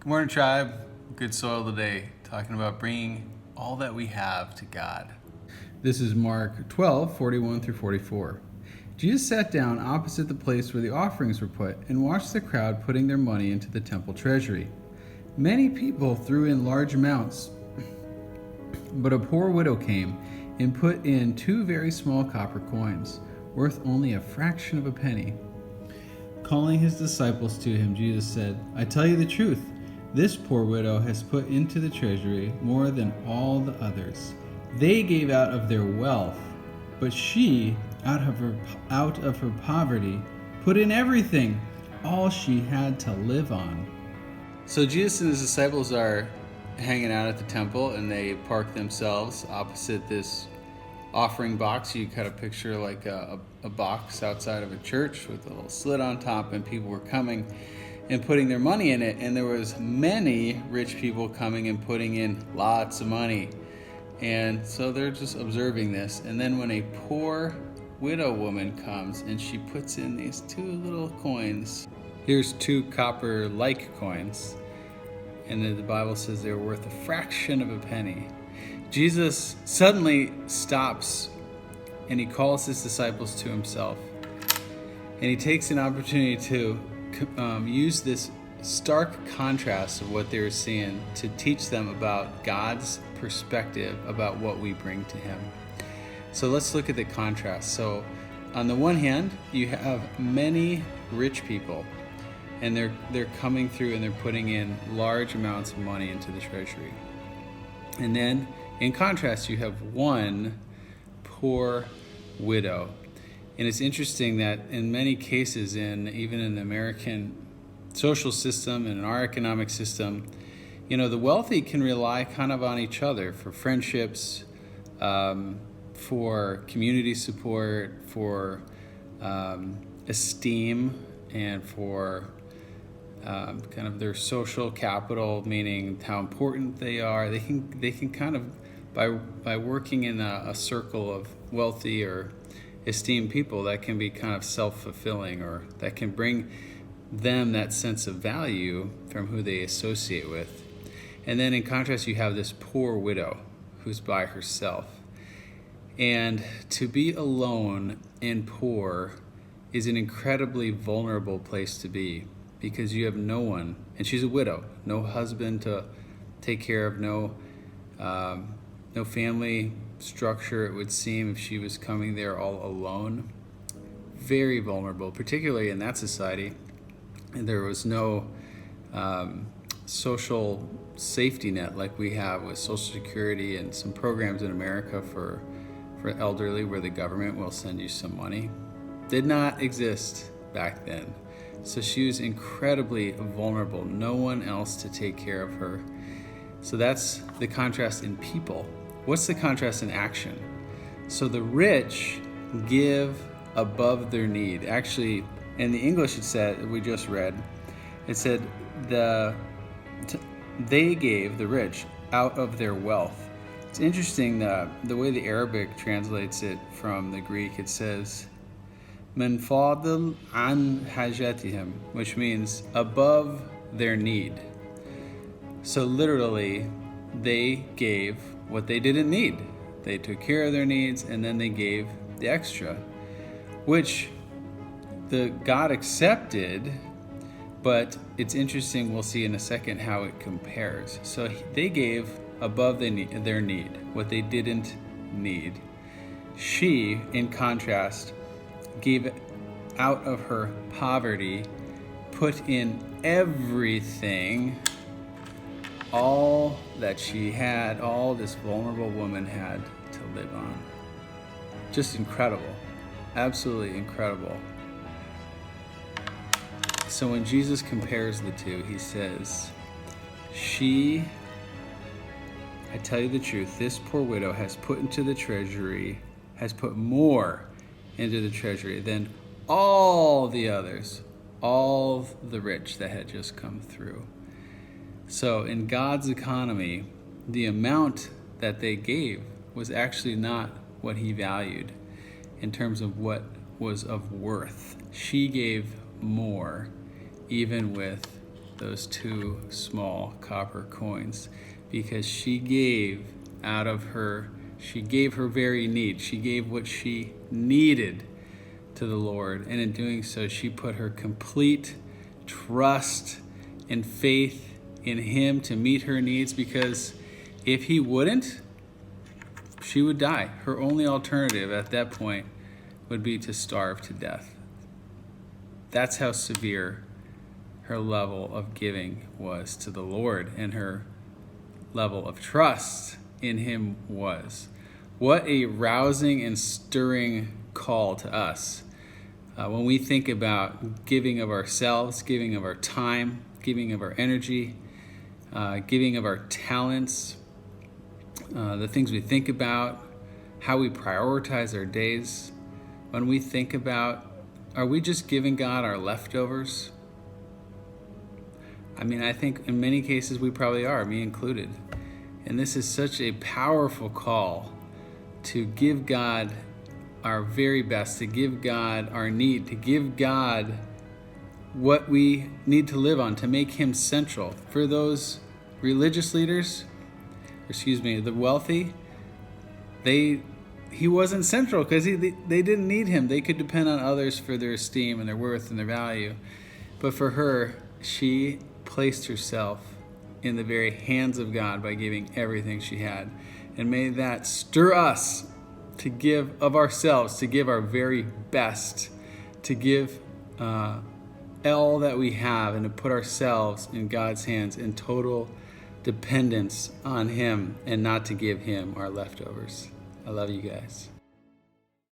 Good morning, tribe. Good soil today, talking about bringing all that we have to God. This is Mark 12:41 through 44. Jesus sat down opposite the place where the offerings were put and watched the crowd putting their money into the temple treasury. Many people threw in large amounts, but a poor widow came and put in 2 very small copper coins, worth only a fraction of a penny. Calling his disciples to him, Jesus said, "I tell you the truth, this poor widow has put into the treasury more than all the others. They gave out of their wealth, but she, out of her poverty, put in everything, all she had to live on." So Jesus and his disciples are hanging out at the temple, and they park themselves opposite this offering box. You kind of picture like a box outside of a church with a little slit on top, and people were coming and putting their money in it. And there was many rich people coming and putting in lots of money. And so they're just observing this. And then when a poor widow woman comes and she puts in these 2 little coins, here's 2 copper-like coins, and then the Bible says they were worth a fraction of a penny. Jesus suddenly stops and he calls his disciples to himself. And he takes an opportunity to use this stark contrast of what they were seeing to teach them about God's perspective about what we bring to him. So let's look at the contrast. So on the one hand, you have many rich people, and they're coming through and they're putting in large amounts of money into the treasury. And then in contrast, you have one poor widow. And it's interesting that in many cases, even in the American social system and in our economic system, the wealthy can rely kind of on each other for friendships, for community support, for esteem, and for kind of their social capital, meaning how important they are. They can kind of, by working in a circle of wealthy or esteemed people, that can be kind of self-fulfilling, or that can bring them that sense of value from who they associate with. And then in contrast, you have this poor widow who's by herself. And to be alone and poor is an incredibly vulnerable place to be, because you have no one, and she's a widow, no husband to take care of, no family structure, it would seem, if she was coming there all alone. Very vulnerable, particularly in that society. And there was no social safety net like we have with Social Security and some programs in America for elderly, where the government will send you some money. Did not exist back then. So she was incredibly vulnerable, no one else to take care of her. So that's the contrast in people. What's the contrast in action? So the rich give above their need. Actually, in the English it said, we just read, it said they gave, the rich, out of their wealth. It's interesting the way the Arabic translates it from the Greek. It says min fadl an hajatihim, which means above their need. So literally, they gave what they didn't need. They took care of their needs, and then they gave the extra, which the God accepted. But it's interesting, we'll see in a second how it compares. So they gave above their need, what they didn't need. She, in contrast, gave out of her poverty, put in everything, all that she had, all this vulnerable woman had to live on. Just incredible. Absolutely incredible. So when Jesus compares the two, he says, I tell you the truth, this poor widow has put more into the treasury than all the others, all the rich that had just come through. So in God's economy, the amount that they gave was actually not what he valued in terms of what was of worth. She gave more, even with those 2 small copper coins, because she gave out of her, she gave her very need. She gave what she needed to the Lord. And in doing so, she put her complete trust and faith in him to meet her needs, because if he wouldn't, she would die. Her only alternative at that point would be to starve to death. That's how severe her level of giving was to the Lord, and her level of trust in him was. What a rousing and stirring call to us. When we think about giving of ourselves, giving of our time, giving of our energy, giving of our talents, the things we think about, how we prioritize our days. When we think about, are we just giving God our leftovers? I mean, I think in many cases we probably are, me included. And this is such a powerful call to give God our very best, to give God our need, to give God what we need to live on, to make him central. For those religious leaders, the wealthy, he wasn't central because they didn't need him. They could depend on others for their esteem and their worth and their value. But for her, she placed herself in the very hands of God by giving everything she had. And may that stir us to give of ourselves, to give our very best, to give all that we have, and to put ourselves in God's hands in total dependence on him, and not to give him our leftovers. I love you guys.